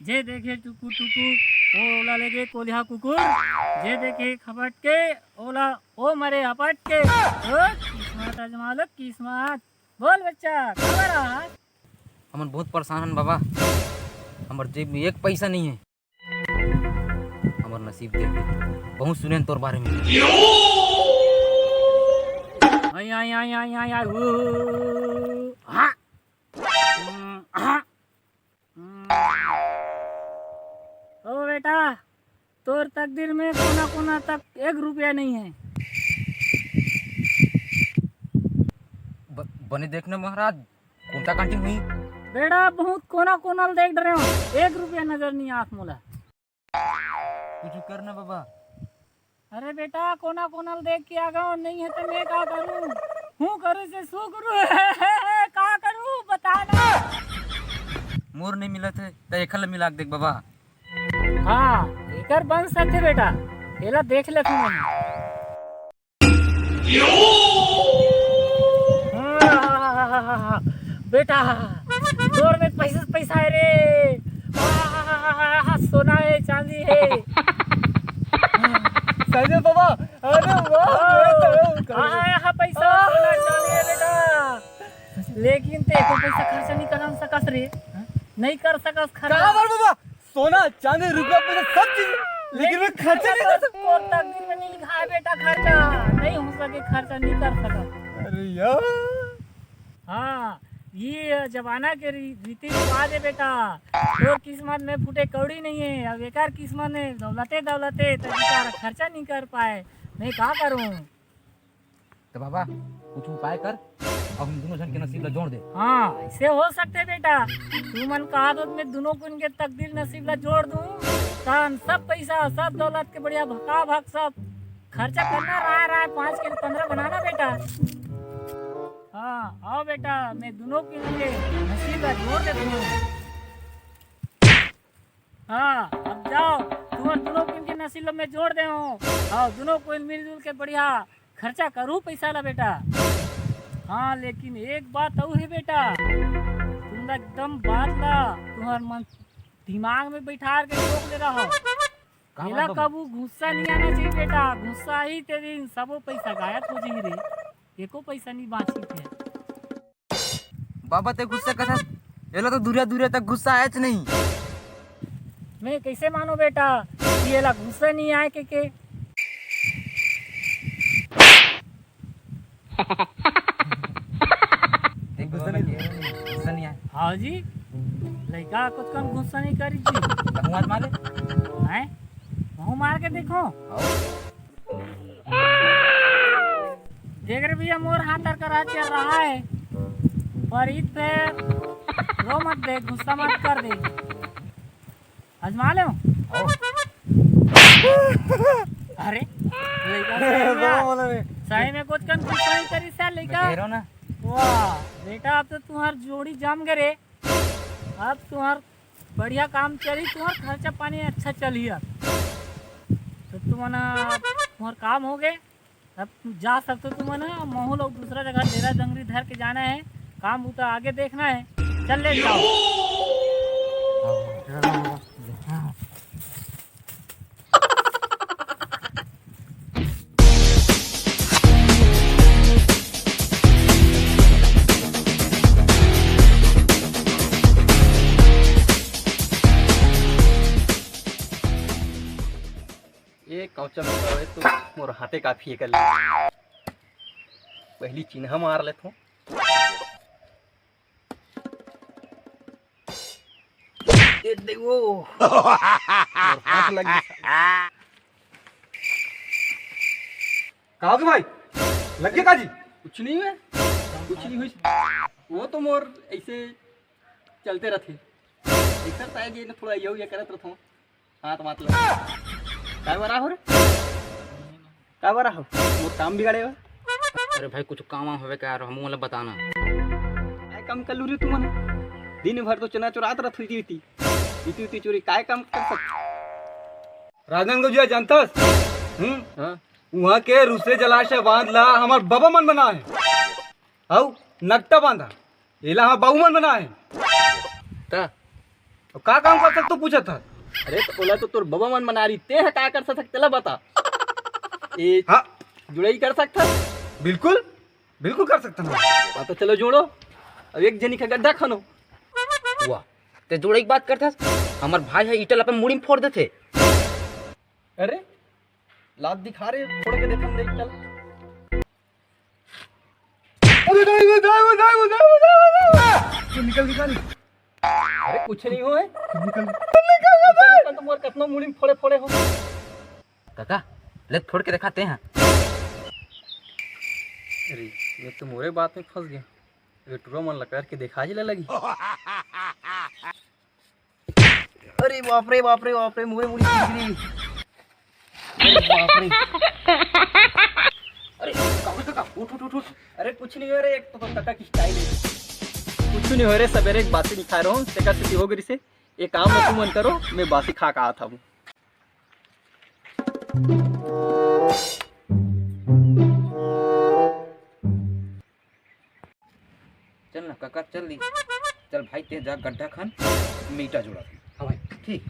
जे देखे टुकु टुकु ओला लेके कोल्हा कुकुर, जे देखे खपट के ओला ओ मरे हपट के। ओ किस्मत अजमा लो किस्मत। बोल बच्चा खबर रहा। हमन बहुत परेशान हन बाबा, हमार जेब में एक पैसा नहीं है। हमार नसीब देख ले, बहुत सुने तोर बारे में। आई आई आई आई आई आई हाँ हाँ। ओ बेटा, तोर तकदीर में कोना कोना तक 1 रुपया नहीं है। बने देखना महाराज, कोणता कांटिंग हुई? बेटा बहुत कोना कोना देख रहे हो, 1 रुपया नजर नहीं आख मोला। कुछ करना बाबा। अरे बेटा कोना कोना देख के आ गया, नहीं है तो मैं क्या करूं? हूँ करूं से सू करूं का करूं बता ना। मोर नहीं मिला थे तो एक हल मिला के देख बाबा। हाँ एकर बन सकते बेटा, एला देख ले तू। बेटा तोर में पैसा पैसा है रे। सोना है चांदी है। सही बाबा। अरे वाह पैसा सोना चांदी है बेटा, लेकिन ते को पैसा खर्चा नहीं कर सकस रे, नहीं कर सकस खर्चा। बाबा सोना चांदी रुपया पैसा सब चीज, लेकिन मैं खर्चा नहीं कर सकता। और तकदीर में नहीं लिखा है बेटा, खर्चा नहीं हो सके, खर्चा नहीं कर सकता। अरे यार हाँ ये जमाना के रीति रिवाज है बेटा। तो किस्मत में फूटे कौड़ी नहीं है, अब बेकार किस्मत में दौलते दौलते तो बेचारा खर्चा नहीं कर पाए, नहीं क्या करूं? तो बाबा कुछ उपाय कर, अब हम दोनों जन के नसीब ला जोड़ दे। हाँ ऐसे हो सकते बेटा, तू मन कहा दो मैं दोनों को इनके तकदीर नसीब ला जोड़ दूं, कान सब पैसा सब दौलत के बढ़िया भका भक सब खर्चा करना रहा 5 के 15 बनाना बेटा। हाँ आओ बेटा, मैं दोनों के लिए नसीब ला जोड़ दे दूं। हाँ अब जाओ, तुम्हारे दोनों को इनके नसीब में जोड़ दे हो। आओ दोनों को मिलजुल के बढ़िया खर्चा करूँ पैसा ला बेटा। हाँ लेकिन एक बात और है बेटा, तुम एकदम बात ला तुम्हारे मन दिमाग में बैठा के रोक ले रहा हो। मेला कबू गुस्सा नहीं आना चाहिए बेटा, गुस्सा ही ते दिन सबो पैसा गायब हो जाही रे, एको पैसा नहीं बाची थे। बाबा ते गुस्सा कथा एला तो दूरिया दूरिया तक गुस्सा आयच नहीं। मैं कैसे मानो बेटा कि ये ला गुस्सा नहीं आए के? गुस्सा नहीं आए। हाँ जी लड़का कुछ कम गुस्सा नहीं करी जी। मुँह मारे हैं मुँह मार के देखो। देख रहे भैया मोर हाथ करा चल रहा है, पर ईद पे रो मत दे, गुस्सा मत कर दे, आजमा ले। अरे सही में कुछ कम गुस्सा नहीं करी सर लड़का ना। वाह बेटा अब तो तुम्हार जोड़ी जम गए, अब तुम्हार बढ़िया काम चली, तुम्हार खर्चा पानी अच्छा चली। अब तो तुम्हार काम हो गए, अब जा सकते तुम ना महू लोग दूसरा जगह डेरा डंगरी धर के जाना है, काम उतना आगे देखना है, चल ले जाओ। ये कौचा में तो मोर हाथे काफी है, कर पहली चिन्ह मार ले तो ये देखो हाथ लग गया। कहो कि भाई लग गया काजी? कुछ नहीं है, कुछ नहीं हुई, वो तो मोर ऐसे चलते रहते एक्सरसाइज, ये थोड़ा ये करत रहता हूँ, हाथ मात लग काय बरा हो रे, काय बरा हो मोर काम बिगाड़े हो। अरे भाई कुछ काम होवे का यार, हम वाला बताना। काय काम कर लू रे तुम ने? दिन भर तो चना चुरात रहत हुई थी, इती चोरी काय काम कर सकत? राजनांदगांव जी जानतस? हां वहां के रूसरे जलाशय बांध ला हमार बाबा मन बना है, हाउ नकटा बांधा एला हा बाबू मन बना है। ता तो का काम कर सकते पूछा था? अरे तो बोला तो तोर बाबा मन मना रही ते है का कर सकते ला बता। ए हाँ जुड़ाई कर सकता? बिल्कुल बिल्कुल कर सकता ना। तो चलो जोड़ो, अब एक जनी का गड्ढा खनो। वाह, ते जोड़े की बात करता हमार भाई है ईटल अपन मुड़ी में फोड़ देते। अरे लात दिखा रहे फोड़ के देखन देख चल। अरे निकल। अरे कुछ नहीं हुआ है, निकल तो मोर कितना मुड़ी में फोड़े हो। काका ले फोड़ के दिखाते हैं। अरे मैं तो मोरे बात में फंस गया। वेटरो मन लगा के दिखा जिला लगी। अरे बाप रे मुझे मुड़ी गिरी। अरे बाप रे। अरे काका उठ। अरे कुछ नहीं हो रहा, एक तो काका की स्टाइल है। कुछ नहीं हो रहा, सवेरे एक बासी नहीं खा रहा हूँ। तेका से हो गई से एक काम मत मन करो, मैं बासी खा का आता हूँ। चल ना काका चल ली। चल भाई ते जा गड्ढा खान मीठा जोड़ा। हाँ भाई ठीक।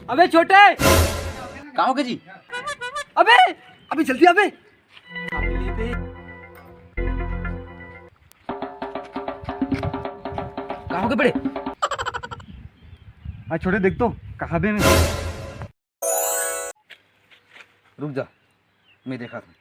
अबे छोटे कहाँ हो गए जी? अबे अबे जल्दी अबे कहाँ हो गए बड़े? आज छोटे देख तो कहाँ बे मैं। रुक जा, मैं देखा था।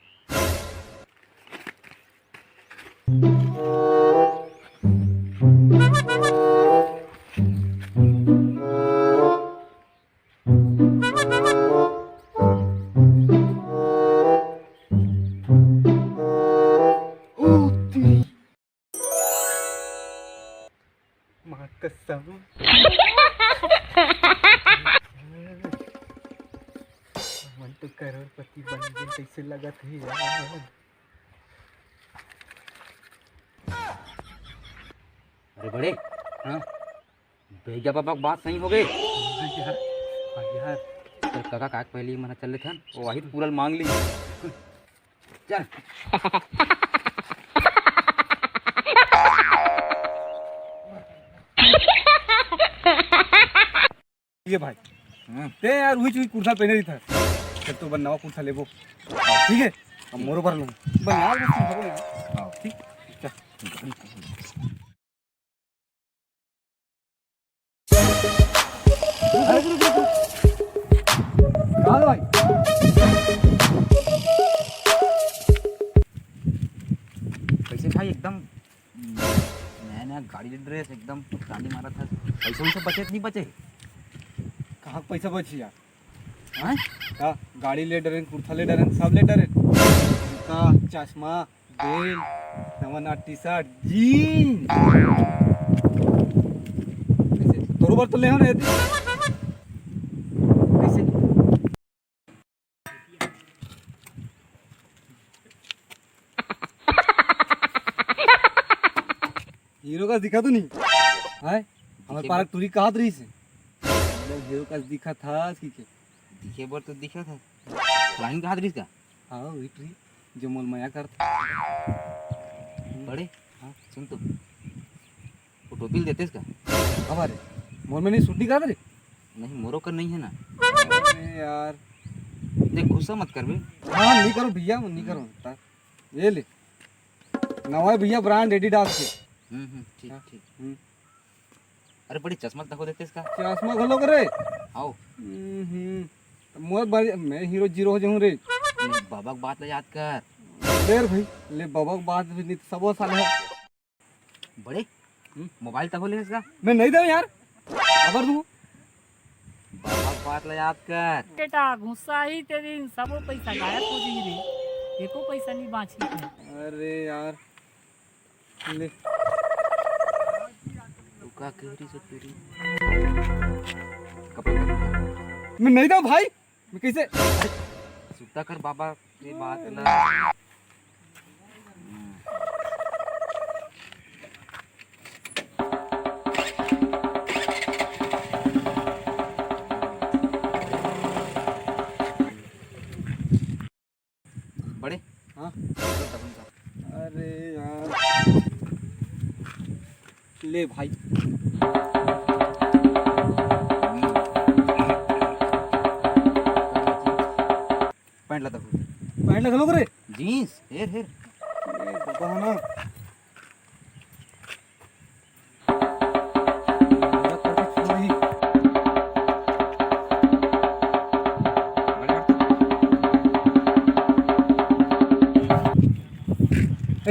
माँ कसम मन तो करोड़पति बन गए कैसे लगा थे यार। अरे बड़े हाँ भैया पापा की बात सही हो गई। यार चल काका काक पहले ही मना चल रहे थे वो वाहिद पूरल मांग ली। चल ये भाई ते यार वही कुर्ता पहने रही था। जब तो बनवा कुर्ता ले वो ठीक है, अब मोरो पर लूँ बना ठीक चल। भाई कैसे भाई एकदम नया गाड़ी ड्रेस एकदम गाड़ी मारा था। पैसे वैसे बचे नहीं बचे? कहाँ पैसा बची यार? हाँ का गाड़ी ले डरे, कुर्ता ले डरे, सब ले डरे। जूता चश्मा बेल नवा टी शर्ट जीन तोरो बार तो ले हो ना यदि कैसे? हीरो का दिखा तो नहीं है हमारे पार्क टूरी कहा रही से हीरो का दिखा था कि के दिखे बार तो दिखा था लाइन का हाथ रिस का। हाँ वही ट्री जो मोल माया कर बड़े हाँ सुन तो वो टोपी देते इसका। हमारे मोल में नहीं छुट्टी कर रे। नहीं मोरो कर नहीं है ना। अरे यार देख गुस्सा मत कर बे। हाँ नहीं करो भैया नहीं करो ये ले नवा भैया ब्रांड एडिडास के। ठीक ठीक। अरे बड़ी चश्मा देखो देते इसका। चश्मा घलो करे आओ मोर मैं हीरो जीरो हो जाऊं रे। बाबा की बात याद कर। देर भाई ले बाबा की बात भी नहीं सब साल है। बड़े मोबाइल तक ले इसका। मैं नहीं दूं यार खबर दूं। बाबा की बात याद कर बेटा गुस्सा ही ते दिन सब पैसा गायब हो जी रे। एको पैसा नहीं बाँची है। अरे यार ले का केरी से तेरी कपड़ा कर मैं नहीं दूँ भाई, मैं कैसे सुता कर बाबा ये बात ना। बड़े हाँ तो तबन का अरे यार ले भाई पैंट लाता हूँ पैंट लगा लो करे जीन्स हेर हेर बाबा है ना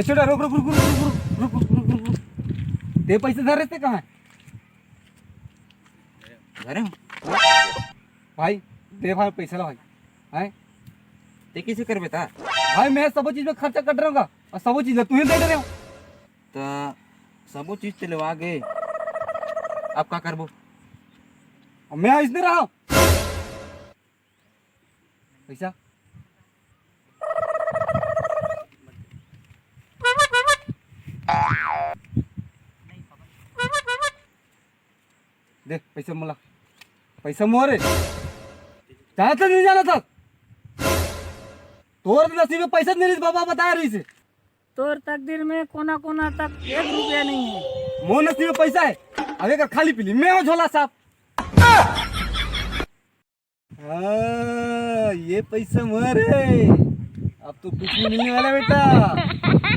छोटा रुक रुक रुक रुक रुक रुक रुक रुक रुक रुक ते पैसे धर रहे थे कहाँ घर में भाई दे भाई पैसा ला भाई हैं ते कैसे कर बेटा भाई मैं सब चीज में खर्चा कर रहा हूँ और सब चीज तू ही दे रहे हो तो सबो चीज चले आगे अब का करबो और मैं इसने रहा हूँ पैसा देख पैसा मला पैसा मोरे जाना था नहीं जाना था तोर नसीब में पैसा नहीं बाबा बता रही से तोर तकदीर में कोना कोना तक 1 रुपया नहीं है। मोर नसीब में पैसा है अबे का खाली पीली मैं हूँ झोला साहब ये पैसा मोरे अब तो कुछ नहीं मिलने वाला बेटा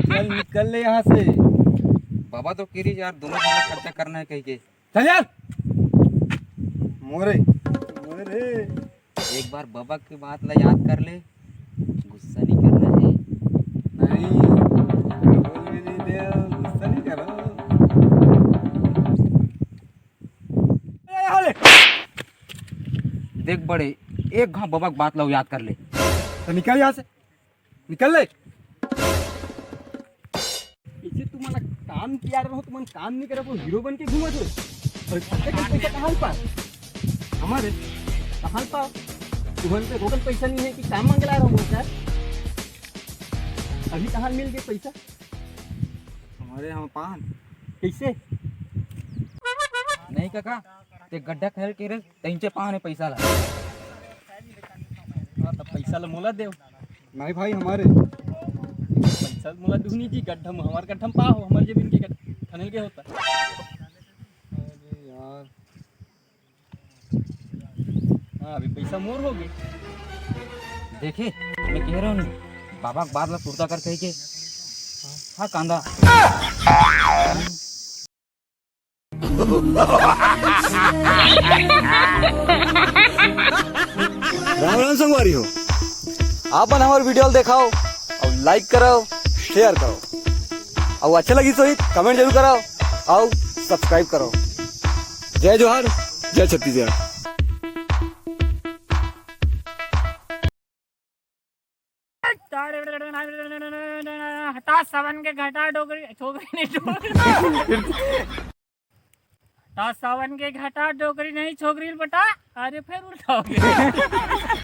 चल निकल ले यहाँ से बाबा तो केरी यार दोनों जने खर्चा करना है कहीं के चल यार मोरे मोरे एक बार बाबा की बात ला याद कर ले गुस्सा नहीं करना है नहीं बोल भी नहीं दे गुस्सा नहीं करो यहाँ ले देख बड़े एक घाव बाबा की बात ला याद कर ले तो निकल यहाँ से निकल ले पीछे तुम्हारा काम किया रहो तुम काम नहीं करे वो हीरो बन के घूमो तो और पैसा कहाँ पा हमारे कहाँ पा तुम्हारे पे रोकन पैसा नहीं है कि काम मांग ला रहा हूँ सर अभी कहाँ मिल गया पैसा हमारे हम पान कैसे नहीं काका ते गड्ढा खेल के रे तैंचे पान है पैसा ला हाँ तब पैसा ला मोला दे नहीं भाई हमारे पैसा मोला दूनी जी गड्ढा में हमारे गड्ढा में पा हो हमारे जमीन के ठनल के होता अरे यार हाँ अभी पैसा मोर हो गए देखे मैं कह रहा हूँ बाबा की बात ला सुरता कर कही के हाँ कांदा राम राम संगवारी हो आप हमारे वीडियो दिखाओ और लाइक करो शेयर करो और अच्छा लगी तो कमेंट जरूर करो और सब्सक्राइब करो। जय जोहार जय छत्तीसगढ़। हटा सावन के घटा डोगरी छोकरी नहीं डोगरी हटा सावन के घटा डोगरी नहीं छोकरी बटा अरे फिर उठाओगे